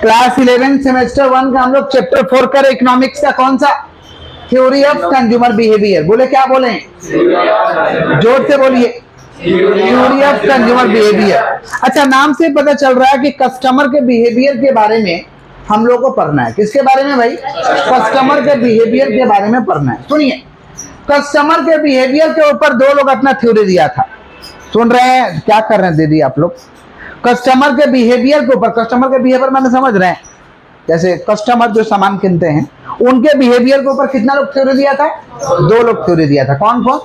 Class 11 semester 1 का हम लोग चैप्टर 4 कर इकोनॉमिक्स का कौन सा? Theory of consumer behaviour. बोले क्या बोले? जोर से बोलिए, थ्योरी ऑफ कंज्यूमर बिहेवियर। अच्छा, नाम से पता चल रहा है कि कस्टमर के बिहेवियर के बारे में हम लोग को पढ़ना है। किसके बारे में भाई? कस्टमर के बिहेवियर के बारे में पढ़ना है। सुनिए, कस्टमर के बिहेवियर के ऊपर दो लोग अपना थ्योरी दिया था। सुन रहे हैं? क्या कर रहे हैं दीदी आप लोग? कस्टमर के बिहेवियर के ऊपर, कस्टमर के बिहेवियर मैंने समझ रहे हैं, जैसे कस्टमर जो सामान किनते हैं उनके बिहेवियर के ऊपर कितना लोग थ्योरी दिया था? दो लोग थ्योरी दिया था। कौन कौन?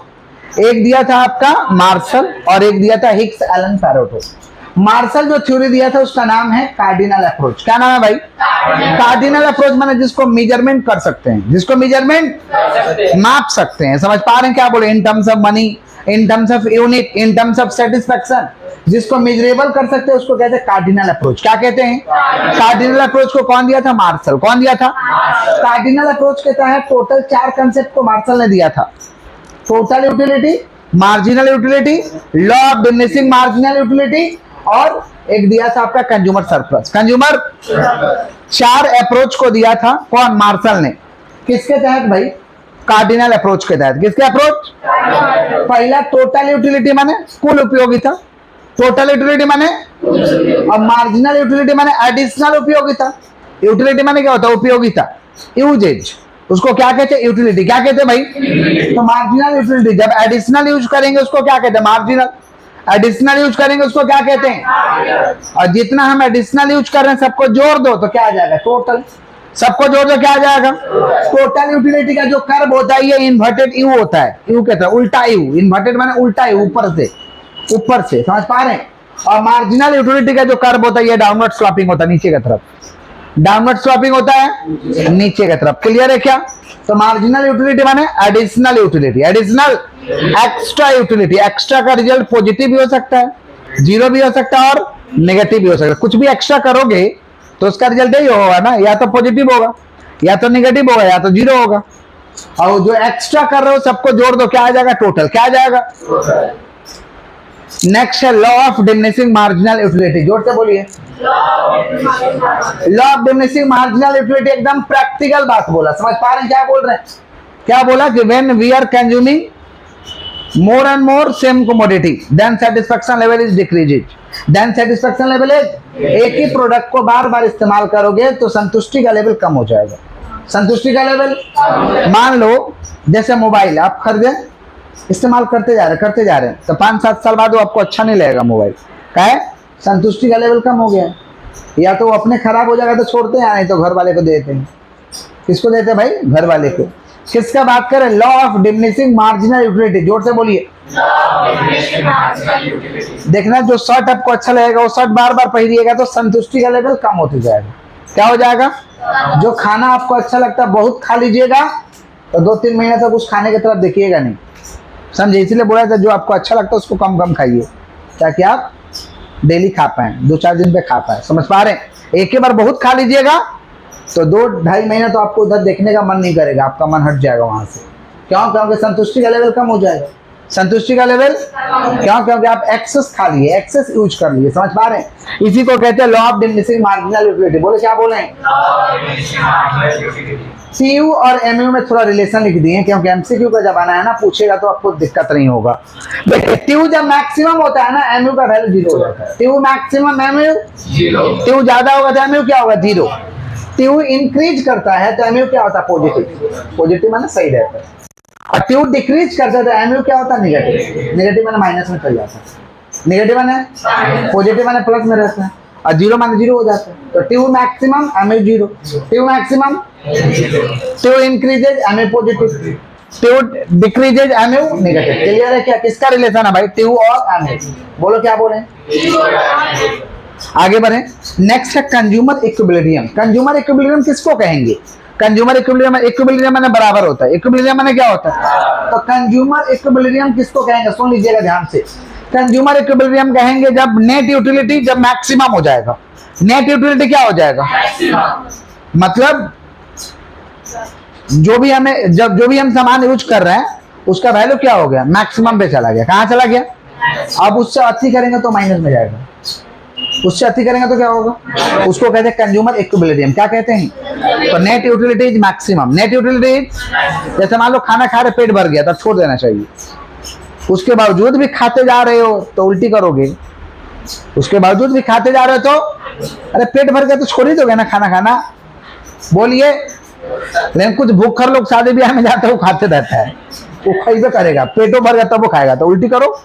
एक दिया था आपका मार्शल और एक दिया था हिक्स एलन पैरेटो। मार्शल जो थ्योरी दिया था उसका नाम है कार्डिनल अप्रोच। क्या नाम है भाई? कार्डिनल अप्रोच माने जिसको मेजरमेंट कर सकते हैं, जिसको मेजरमेंट माप सकते हैं। समझ पा रहे हैं क्या बोले? In terms of money, in terms of unit, in terms of satisfaction, जिसको मेजरेबल कर सकते हैं उसको कहते हैं कार्डिनल अप्रोच। क्या कहते हैं? कार्डिनल अप्रोच को कौन दिया था? मार्शल। कौन दिया था? कार्डिनल अप्रोच के तहत टोटल 4 कंसेप्ट को मार्शल ने दिया था। Total utility, marginal utility, law of diminishing marginal utility और एक दिया था आपका कंज्यूमर सरप्लस। कंज्यूमर 4 अप्रोच को दिया था कौन? मार्शल ने। किसके तहत भाई? कार्डिनल अप्रोच के तहत। किसके अप्रोच? पहला टोटल यूटिलिटी माने कुल उपयोगिता, टोटल यूटिलिटी माने, और मार्जिनल यूटिलिटी माने एडिशनल उपयोगिता। यूटिलिटी माने क्या होता है? उपयोगिता, यूजेज, उसको क्या कहते हैं? यूटिलिटी। क्या कहते हैं भाई? तो मार्जिनल यूटिलिटी। जब एडिशनल यूज करेंगे उसको क्या कहते हैं? मार्जिनल। एडिशनल यूज करेंगे उसको क्या कहते हैं? और जितना हम एडिशनल यूज कर रहे हैं सबको जोड़ दो तो क्या आ जाएगा? टोटल। सबको जोड़ दो क्या आ जाएगा? टोटल यूटिलिटी का जो कर्व होता है ये इन्वर्टेड यू होता है। यू कहते हैं उल्टा यू। इन्वर्टेड माने उल्टा यू, ऊपर से, ऊपर से। समझ पा रहे हैं? और मार्जिनल यूटिलिटी का जो कर्व होता है ये डाउनवर्ड स्लॉपिंग होता है, नीचे की तरफ। डाउनवर्ड स्लॉपिंग होता है नीचे की तरफ। क्लियर है क्या? तो मार्जिनल यूटिलिटी माने additional utility, additional extra utility. Extra का रिजल्ट पॉजिटिव भी हो सकता है, जीरो भी हो सकता है और नेगेटिव भी हो सकता है। कुछ भी एक्स्ट्रा करोगे तो उसका रिजल्ट यही होगा ना, या तो पॉजिटिव होगा या तो नेगेटिव होगा या तो जीरो होगा। और जो एक्स्ट्रा कर रहे हो सबको जोड़ दो क्या आ जाएगा? टोटल। क्या आ जाएगा? नेक्स्ट है law of diminishing marginal utility. जोर से बोलिए, law of diminishing marginal utility. एकदम प्रैक्टिकल बात बोला। समझ पा रहे हैं क्या बोल रहे हैं? क्या बोला कि when we are consuming more and more same commodity then satisfaction level is decreases, then satisfaction level is, एक ही प्रोडक्ट को बार बार इस्तेमाल करोगे तो संतुष्टि का लेवल कम हो जाएगा। संतुष्टि का लेवल, मान लो जैसे मोबाइल आप खरीदे, इस्तेमाल करते जा रहे हैं तो 5-7 साल बाद वो आपको अच्छा नहीं लगेगा मोबाइल। क्या है? संतुष्टि का लेवल कम हो गया। या तो अपने खराब हो जाएगा तो छोड़ते हैं, नहीं तो घर वाले को देते हैं। किसको देते हैं भाई? घर वाले को। किसका बात करें? Law of diminishing marginal utility. जोर से बोलिए। देखना, जो शर्ट आपको अच्छा लगेगा वो शर्ट बार बार पहनिएगा तो संतुष्टि का लेवल कम होते जाएगा। क्या हो जाएगा? जो खाना आपको अच्छा लगता है बहुत खा लीजिएगा तो 2-3 महीने तक उस खाने की तरफ देखिएगा नहीं। समझे? इसलिए बोला था जो आपको अच्छा लगता है उसको कम कम खाइए ताकि आप डेली खा पाए, 2-4 दिन पे खा पाए। समझ पा रहे हैं? एक ही बार बहुत खा लीजिएगा तो 2-2.5 महीना तो आपको उधर देखने का मन नहीं करेगा, आपका मन हट जाएगा वहां से। क्यों? क्योंकि संतुष्टि का लेवल कम हो जाएगा। संतुष्टि का लेवल क्यों? क्योंकि आप एक्सेस खा लिए, एक्सेस यूज कर लिए। समझ पा रहे हैं? इसी को कहते हैं law of diminishing marginal utility. बोले क्या बोले? सीयू और एमयू में थोड़ा रिलेशन लिख दिए क्योंकि एमसीक्यू का जमाना है ना, पूछेगा तो आपको दिक्कत नहीं होगा। टीयू जब मैक्सिमम होता है ना एमयू का वैल्यू 0 हो जाता है। TU maximum, MU 0। टीयू ज्यादा होगा तो एमयू क्या होगा? 0। टीयू इंक्रीज करता है तो एमयू क्या होता है? पॉजिटिव। पॉजिटिव माने सही रहता है। और टीयू डिक्रीज करता है तो एमयू क्या होता है? नेगेटिव। नेगेटिव माने माइनस में चल जाता है। नेगेटिव माने पॉजिटिव माने प्लस में रहता है और 0 माने 0 हो जाता है। तो TU maximum, MU 0। TU maximum, TU increases, MU positive. TU decreases, MU negative. Clear है क्या? किसका रिलेशन है भाई? टीयू और एमयू। बोलो क्या बोले? आगे बढ़े। नेक्स्ट है कंज्यूमर इक्विलिब्रियम। कंज्यूमर इक्विलिब्रियम किसको कहेंगे? कंज्यूमर इक्विलिब्रियम, इक्विलिब्रियम माने बराबर होता है। इक्विलिब्रियम माने क्या होता है? तो कंज्यूमर इक्विलिब्रियम किसको कहेंगे? सुन लीजिएगा ध्यान से। कंज्यूमर इक्विलिब्रियम कहेंगे जब नेट यूटिलिटी जब मैक्सिमम हो जाएगा। नेट यूटिलिटी क्या हो जाएगा? मतलब जो भी हम सामान यूज कर रहे हैं उसका वैल्यू क्या हो गया? मैक्सिमम पे चला गया। कहां चला गया? अब उससे अति करेंगे तो माइनस में जाएगा। उससे अति करेंगे तो क्या होगा? उसको कहते हैं कंज्यूमर इक्विलिब्रियम। क्या कहते हैं? तो net utility is maximum. Net utility जैसे मान लो खाना खा रहे पेट भर गया तब छोड़ देना चाहिए, उसके बावजूद भी खाते जा रहे हो तो उल्टी करोगे, उसके बावजूद भी खाते जा रहे हो तो अरे पेट भर गया तो छोड़ ही दोगे ना खाना खाना, बोलिए। लेकिन कुछ भूखर लोग शादी ब्याह में जाते हैं वो खाते रहता है, वो खाइबे करेगा, पेटों भर गया तब वो खाएगा, तो उल्टी करो।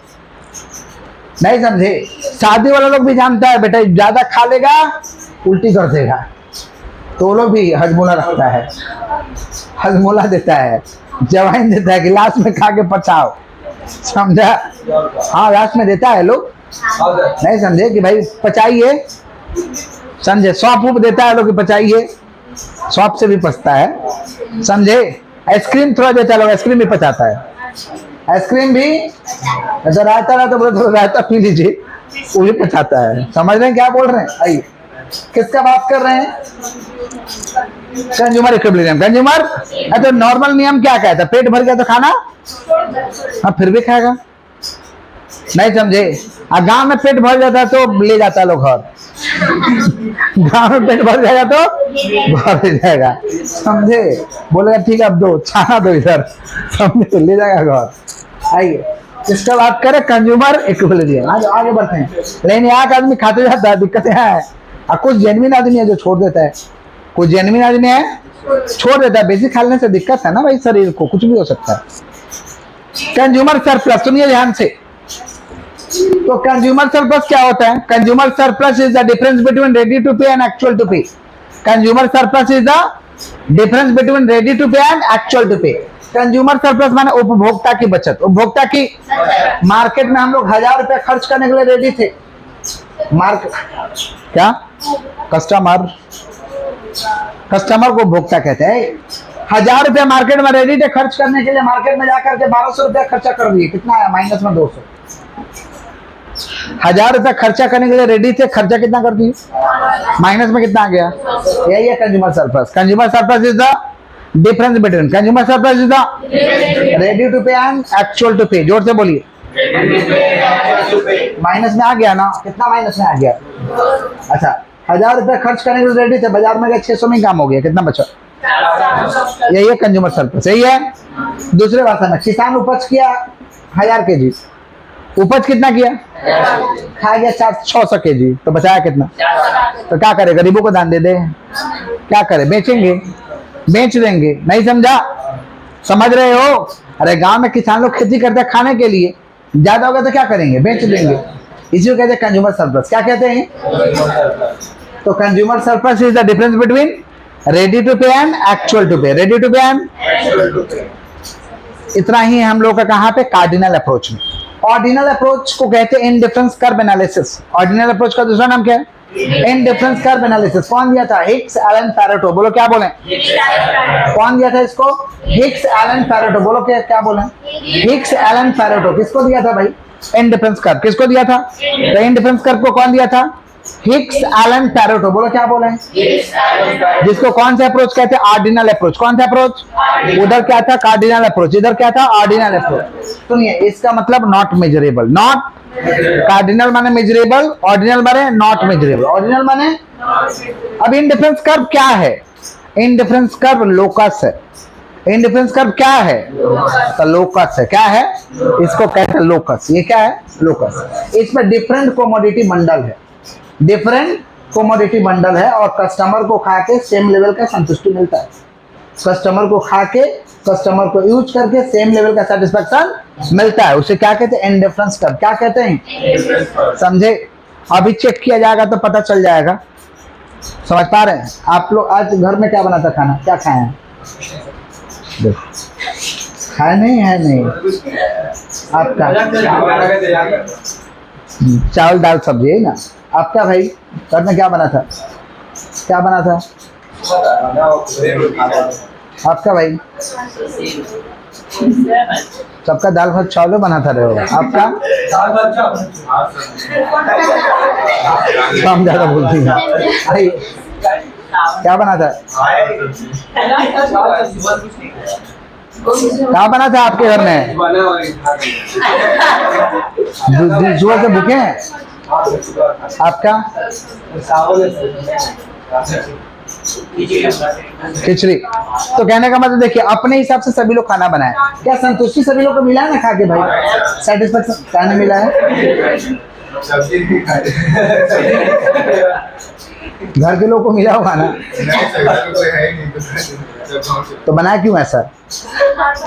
नहीं समझे? शादी वाला लोग भी जानता है बेटा ज्यादा खा लेगा उल्टी कर देगा, तो वो लोग भी हजमोला रखता है, हजमोला देता है, जवाइन देता है कि लास्ट में खा के पचाओ, समझा? हाँ लास्ट में देता है लोग, नहीं समझे कि भाई पचाइए, समझे? सौंप ऊप देता है लोग कि पचाइए, सौंप से भी पचता है, समझे? आइसक्रीम थोड़ा देता है लोग, आइसक्रीम भी पचाता है, आइसक्रीम भी ऐसा रायता रहा तो बोले थोड़ा रायता पी लीजिए, वो भी पचाता है। समझ रहे हैं क्या बोल रहे हैं? आइए, किसका बात कर रहे हैं? Consumer equilibrium. कंज्यूमर तो नॉर्मल नियम क्या कहता है? पेट भर गया तो खाना, हाँ फिर भी खाएगा, नहीं समझे? गांव में पेट भर जाता है तो ले जाता है लोग घर, गांव में पेट भर जाएगा तो घर ले जाएगा, समझे? बोलेगा ठीक है अब दो छाना दो इधर, समझे? ले जाएगा घर। आइए, इसका बात करें कंज्यूमर इक्विलिब्रियम। आज आगे बढ़ते हैं। लेकिन यहाँ का आदमी खाते जाता है, दिक्कतें हैं। और कुछ जेन्युइन आदमी है जो छोड़ देता है, कुछ जेन्युइन आदमी है छोड़ देता है, बेसिक खाने से दिक्कत है ना भाई, शरीर को कुछ भी हो सकता है। कंज्यूमर सरप्लस, सुनिए ध्यान से। तो कंज्यूमर सरप्लस क्या होता है? Consumer surplus is the difference between ready to pay and actual to pay. Consumer surplus is the difference between ready to pay and actual to pay. Consumer surplus माने उपभोक्ता की बचत, उपभोक्ता की। मार्केट में हम लोग 1000 रुपया खर्च करने के लिए रेडी थे, मार्केट क्या कस्टमर, कस्टमर को उपभोक्ता कहते हैं। 1000 रुपया मार्केट में रेडी थे खर्च करने के लिए, मार्केट में जाकर के 1200 रुपया खर्चा कर दिए, कितना आया? माइनस में 200। 1000 रुपया खर्चा करने के लिए रेडी थे, खर्चा कितना कर दिए? माइनस में कितना आ गया? यही है consumer surplus. Consumer surplus is the difference between, consumer surplus is the ready to pay and actual to pay. जोर से बोलिए। माइनस में आ गया ना? कितना माइनस में आ गया? अच्छा, 1000 रुपया खर्च करने के लिए रेडी थे, बाजार में गए 600 में काम हो गया, कितना बचा? यही है कंज्यूमर सरप्लस। यही है। दूसरे भाषा में किसान उपज किया 1000 केजी, उपज कितना किया? खा गया 600 केजी, तो बचाया कितना? तो क्या करे? गरीबों को दान दे दे, क्या करे? बेचेंगे, बेच देंगे, नहीं समझा? समझ रहे हो? अरे गांव में किसान लोग खेती करते हैं खाने के लिए, ज्यादा होगा तो क्या करेंगे? बेच देंगे। इसी को कहते हैं कंज्यूमर सरप्लस। क्या कहते हैं? तो consumer surplus is the difference between ready to pay and actual to pay. Ready to pay and इतना ही हम लोग का कहाँ पे? कार्डिनल अप्रोच में। ऑर्डिनल अप्रोच को कहते हैं indifference curve analysis. Ordinal approach का दूसरा नाम क्या है? Indifference curve analysis. कौन दिया था? Hicks Allen Pareto. बोलो क्या बोले? कौन दिया था इसको? Hicks Allen Pareto. बोलो क्या बोले? Hicks Allen Pareto. किसको दिया था भाई? Indifference curve. किसको दिया था? तो इंडिफरेंस कर्व को कौन दिया था? Hicks Allen Pareto. बोलो क्या बोले? जिसको कौन सा अप्रोच कहते हैं? Ordinal approach. कौन सा अप्रोच? उधर क्या था? Cardinal approach. इधर क्या था? Ordinal approach. सुनिए, इसका मतलब नॉट मेजरेबल। नॉट, कार्डिनल माने मेजरेबल, ऑर्डिनल माने नॉट मेजरेबल। ऑर्डिनल माने, अब इंडिफरेंस कर्व क्या है? इंडिफरेंस कर्व लोकस है। इंडिफरेंस कर्व क्या है? तो लोकस है। क्या है? इसको कहते हैं लोकस। ये क्या है? लोकस। इसमें डिफरेंट कोमोडिटी बंडल है, डिफरेंट कोमोडिटी बंडल है, और कस्टमर को खा के सेम लेवल का संतुष्टि मिलता है। कस्टमर को खा के, कस्टमर को यूज करके सेम लेवल का सेटिस्फेक्शन मिलता है। उसे क्या कहते हैं? Indifference curve. क्या कहते हैं? समझे? अभी चेक किया जाएगा तो पता चल जाएगा। समझ पा रहे हैं? आप लोग आज घर में क्या बना था खाना? क्या खाए हैं? खाए नहीं है? नहीं आपका चावल दाल सब्जी है ना? आपका भाई घर में क्या बना था? क्या बना था आपका भाई? सबका दाल भात चावल बना था। रहे हो आपका? हम ज्यादा बोलती है। क्या बना था? क्या बना था आपके घर में? सुबह से भूखे हैं? आपका खिचड़ी। तो कहने का मतलब देखिए अपने हिसाब से सभी लोग खाना बनाए, क्या संतुष्टि सभी लोग को मिला है ना खा के भाई? सेटिस्फेक्शन खाने मिला है? घर के लोग को मिला होगा ना? तो बनाया क्यों ऐसा?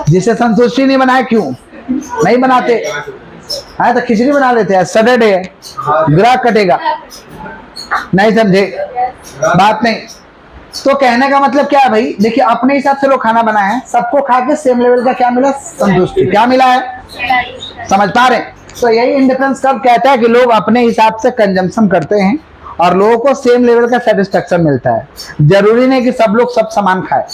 जिसे संतुष्टि नहीं बनाया क्यों नहीं बनाते? हाँ तो खिचड़ी बना लेते हैं, सैटरडे है, ग्राहक कटेगा। नहीं समझे बात? नहीं। तो कहने का मतलब क्या है भाई? देखिए अपने हिसाब से लोग खाना बनाए हैं, सबको खा के सेम लेवल का क्या मिला? संतुष्टि। क्या मिला है? समझ पा रहे हैं? तो यही इंडिफरेंस कर्व कहता है कि लोग अपने हिसाब से कंजम्पशन करते हैं और लोगों को सेम लेवल का सेटिस्फेक्शन मिलता है। जरूरी नहीं कि सब लोग सब सामान खाए।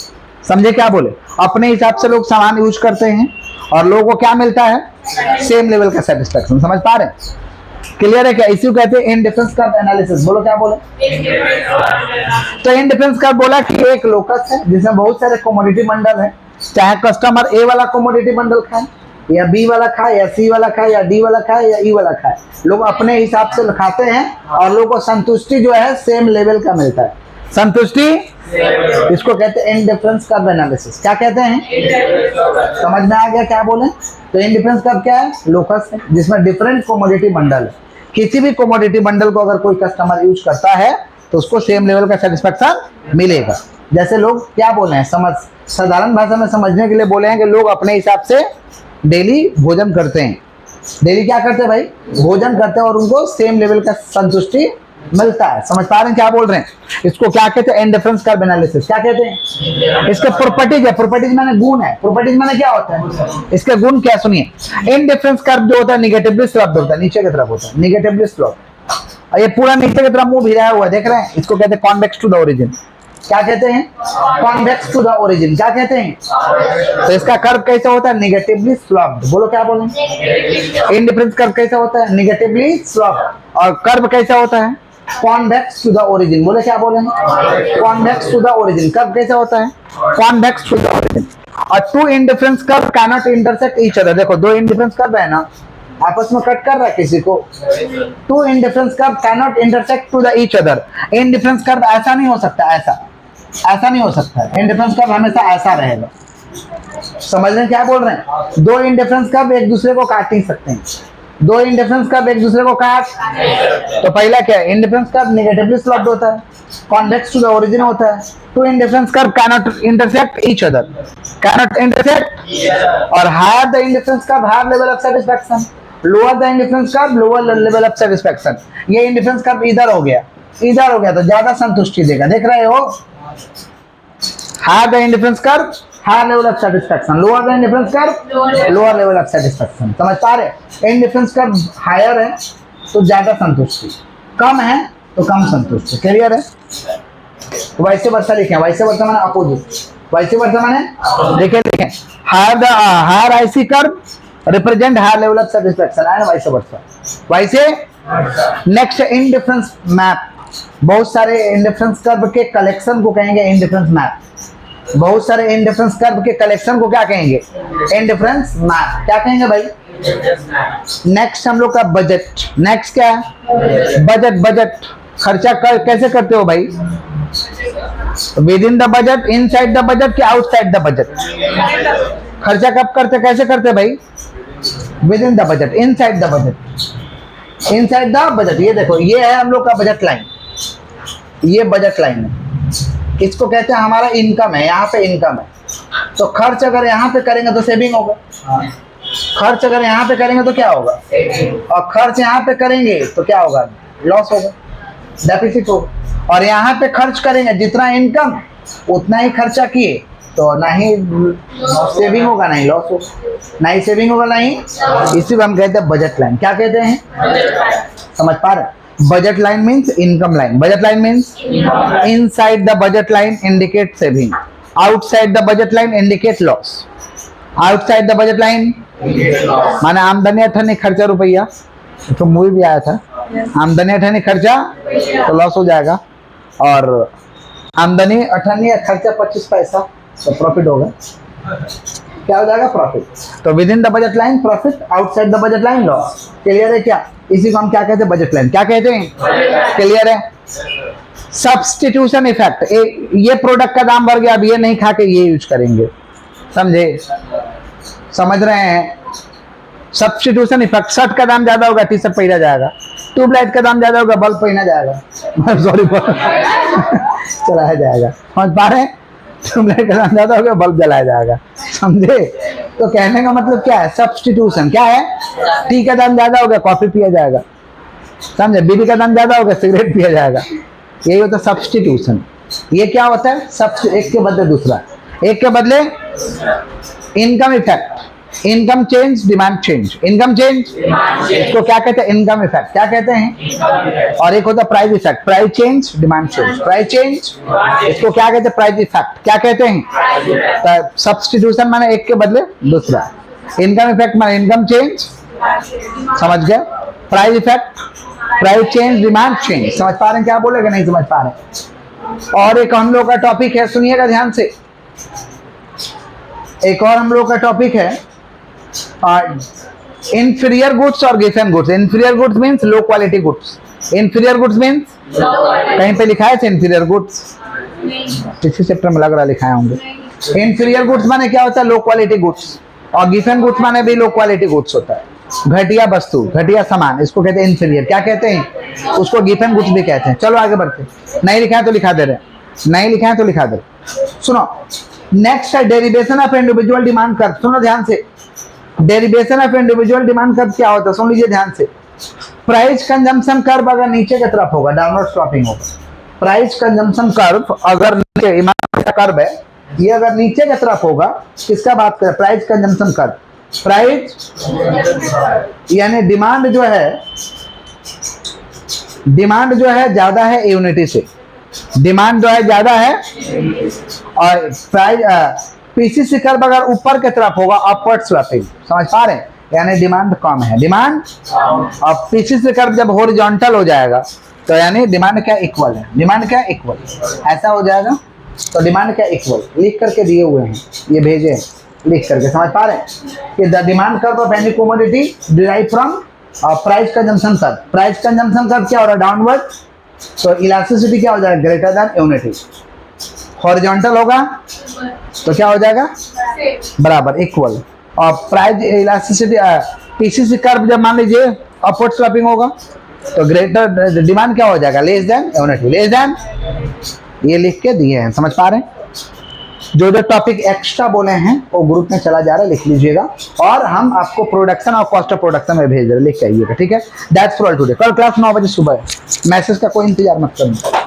समझे क्या बोले? अपने हिसाब से लोग सामान यूज करते हैं और लोगों को क्या मिलता है? सेम लेवल का सेटिस्फेक्शन। समझ पा रहे हैं? क्लियर है क्या? इसी को कहते हैं इंडिफरेंस कर्व एनालिसिस। बोलो क्या बोले? तो इंडिफरेंस कर्व बोला कि एक लोकस है जिसमें बहुत सारे कमोडिटी बंडल है, चाहे कस्टमर ए वाला कमोडिटी बंडल खाए या बी वाला खाए या सी वाला खाए या डी वाला खाए या ई वाला खाए, लोग अपने हिसाब से खाते हैं और लोगों को संतुष्टि जो है सेम लेवल का मिलता है। संतुष्टि, इसको कहते हैं इंडिफरेंस कर्व एनालिसिस। क्या कहते हैं? समझ में आ गया क्या बोले? तो इंडिफरेंस कर्व क्या है? लोकस है जिसमें डिफरेंट कमोडिटी बंडल है। किसी भी कमोडिटी बंडल को अगर कोई कस्टमर यूज करता है तो उसको सेम लेवल का सेटिस्फेक्शन मिलेगा। जैसे लोग क्या बोले हैं, समझ साधारण भाषा में समझने के लिए बोले हैं कि लोग अपने हिसाब से डेली भोजन करते हैं। डेली क्या करते हैं भाई? भोजन करते हैं और उनको सेम लेवल का संतुष्टि मिलता है। समझ पा रहे हैं क्या बोल रहे हैं? इसको क्या कहते हैं? Indifference curve analysis. क्या कहते हैं? इसके प्रॉपर्टीज है। प्रॉपर्टीज माने गुण है। प्रॉपर्टीज माने क्या होता है? इसके गुण क्या? सुनिए, इंडिफरेंस कर्व जो होता है निगेटिवली स्लोप्ड होता है, नीचे की तरफ होता है, निगेटिवली स्लोप्ड। और ये पूरा नीचे की तरफ मुंह भिराया हुआ देख रहे हैं, इसको कहते हैं कॉन्वेक्स टू द ओरिजिन। क्या कहते हैं? Convex to the origin. क्या कहते हैं? तो इसका कर्व कैसा होता है? Negatively sloped. बोलो क्या बोले? इंडिफरेंस कर्व कैसा होता है? Negatively sloped. और कर्व कैसा होता है? Convex to the origin. बोले क्या बोले? Convex to the origin. Curve कैसा होता है? Convex to the origin. और two indifference curve can not intersect each other. देखो दो इंडिफरेंस कर्व है ना, आपस में कट कर रहा है किसी को। Two indifference curve can not intersect to the each other. Indifference curve ऐसा नहीं हो सकता, ऐसा नहीं हो सकता। इंडिफरेंस कर्व हमेशा ऐसा रहेगा। समझ रहे हैं क्या बोल रहे हैं? दो इंडिफरेंस कर्व एक दूसरे को काट नहीं सकते हैं। दो इंडिफरेंस कर्व एक दूसरे को काट, तो पहला क्या है? इंडिफरेंस कर्व नेगेटिवली स्लोप्ड होता है, कॉन्वेक्स टू द ओरिजिन होता है। Two indifference curve can not intersect each other, can not intersect. और higher the indifference curve higher level of satisfaction, lower the indifference curve lower level of satisfaction. ये indifference curve इधर हो गया तो ज्यादा संतुष्टि देगा। देख रहे हो? Higher the indifference curve higher level of satisfaction, lower the indifference curve lower level of satisfaction. समझ पा रहे? इंडिफरेंस कर्व हायर है तो ज्यादा संतुष्टि, कम है तो कम संतुष्टि। क्लियर है? वैसे वर्षा लिखे, वैसे वर्षा माने अपोजिट, वैसे वर्षा माने देखें higher IC curve represent higher level of satisfaction and vice versa. वैसे नेक्स्ट इंडिफरेंस मैप, बहुत सारे इंडिफरेंस कर्व के कलेक्शन को कहेंगे इंडिफरेंस मैप। बहुत सारे इंडिफरेंस कर्व के कलेक्शन को क्या कहेंगे? Indifference map. क्या कहेंगे भाई? नेक्स्ट हम लोग का बजट। नेक्स्ट क्या है? बजट खर्चा कैसे करते हो भाई? With in the budget, inside the budget, कि आउटसाइड द बजट? खर्चा कब करते, कैसे करते भाई? With in the budget, inside the budget, inside the budget. ये देखो, ये है हम लोग का बजट लाइन, ये बजट लाइन है। किसको कहते हैं? हमारा इनकम है, यहाँ पे इनकम है। तो खर्च अगर यहाँ पे करेंगे तो सेविंग होगा, खर्च अगर यहाँ पे करेंगे तो क्या होगा? और खर्च यहाँ पे करेंगे तो क्या होगा? लॉस होगा, डेफिसिट होगा। और यहाँ पे खर्च करेंगे जितना इनकम उतना ही खर्चा किए तो ना ही सेविंग होगा ना ही लॉस होगा, ना ही सेविंग होगा ना ही। इसी को हम कहते हैं बजट लाइन। क्या कहते हैं? समझ पा रहे? Budget line means income line. Budget line means inside the budget line indicate saving, outside the budget line indicate loss. Outside the budget line माने आमदनी अठन्नी खर्चा रुपया, तो मूवी भी आया था, आमदनी अठन्नी खर्चा तो लॉस हो जाएगा, और आमदनी अठन्नी खर्चा 25 पैसा तो प्रॉफिट होगा। क्या हो जाएगा? प्रॉफिट। तो with in the budget line profit, outside the budget line loss. Clear है क्या? इसी को हम क्या कहते हैं? Budget line. क्या कहते हैं? क्लियर है? सब्स्टिट्यूशन इफेक्ट, ये प्रोडक्ट का दाम बढ़ गया, अब ये नहीं खा के ये यूज करेंगे, समझे? समझ रहे हैं? सब्स्टिट्यूशन इफेक्ट, शर्ट का दाम ज्यादा होगा टी शर्ट पहना जाएगा, ट्यूबलाइट का दाम ज्यादा होगा बल्ब पहना जाएगा, सॉरी चलाया जाएगा। समझ पा रहे हैं? ट्यूबलाइट का दाम ज्यादा होगा बल्ब जलाया जाएगा, समझे? तो कहने का मतलब क्या है? सब्स्टिट्यूशन क्या है? टी का दाम ज्यादा होगा कॉफी पिया जाएगा, समझे? बीड़ी का दाम ज्यादा होगा सिगरेट पिया जाएगा, यही होता है सब्स्टिट्यूशन। ये क्या होता है? एक के बदले दूसरा, एक के बदले income effect, income change, demand change, income change, इसको क्या कहते हैं? Income effect. क्या कहते हैं? और एक होता है price effect, price change, demand change, price change, इसको क्या कहते हैं? Price effect. क्या कहते हैं? सब्स्टिट्यूशन माने एक के बदले दूसरा, इनकम इफेक्ट माने इनकम चेंज, समझ गए? Price effect, price change, demand change. समझ पा रहे हैं क्या बोलेगा? नहीं समझ पा रहे? और एक हम लोग का टॉपिक है, सुनिएगा ध्यान से, एक और हम लोग का टॉपिक है इंफीरियर गुड्स और given goods. Inferior goods means low quality goods, inferior goods means कहीं पे लिखा है इंफीरियर गुड्स? किसी चैप्टर में लग रहा लिखाए होंगे। इंफीरियर गुड्स माने क्या होता है? Low quality goods. और गिवन गुड्स माने भी लो क्वालिटी गुड्स होता है, घटिया वस्तु, घटिया सामान, इसको कहते हैं इंफीरियर। क्या कहते हैं? उसको गिवन गुड्स भी कहते हैं। चलो आगे बढ़ते, नहीं लिखा है तो लिखा दे रहे, नहीं लिखा है तो लिखा दे। सुनो, नेक्स्ट है derivation of individual demand curve. सुनो ध्यान से, derivation of individual demand curve क्या होता है? सुन लीजिए ध्यान से। प्राइस कंजम्पशन कर्व अगर नीचे की तरफ होगा, डाउनवर्ड स्लॉपिंग होगा। प्राइस कंजम्पशन कर्व अगर नीचे, इमारत का कर्व है ये, अगर नीचे की तरफ होगा, किसका बात करें? Price consumption curve. प्राइस यानी डिमांड जो है, डिमांड जो है ज्यादा है यूनिटी से, डिमांड जो है ज्यादा है, और प्राइस पीसीसी कर्व अगर ऊपर की तरफ होगा, अपवर्ड स्लॉपिंग। समझ पा रहे हैं? यानी डिमांड कम है, डिमांड, और पीसीसी कर्व जब हॉरिजॉन्टल हो जाएगा तो यानी डिमांड क्या? इक्वल है। डिमांड क्या? इक्वल, ऐसा हो जाएगा तो डिमांड क्या? इक्वल। लिख करके दिए हुए हैं, ये भेजे हैं लिख करके। समझ पा रहे हैं कि the demand curve of any commodity derive from price consumption curve. Price consumption curve क्या हो रहा है? डाउनवर्ड, तो इलास्टिसिटी क्या हो जाएगा? Greater than unity. हॉरिजॉन्टल होगा तो क्या हो जाएगा? बराबर, इक्वल। और प्राइस इलास्टिसिटी पीसीसी कर्व जब मान लीजिए अपवर्ड स्लॉपिंग होगा तो ग्रेटर, डिमांड क्या हो जाएगा? Less than unity, less than. ये लिख के दिए हैं, समझ पा रहे हैं? जो जो टॉपिक एक्स्ट्रा बोले हैं वो ग्रुप में चला जा रहा है, लिख लीजिएगा। और हम आपको प्रोडक्शन और कॉस्ट ऑफ प्रोडक्शन में भेज रहे हैं, लिख के आइएगा, ठीक है? That's for all today. कल क्लास 9 बजे सुबह है, मैसेज का कोई इंतजार मत करना।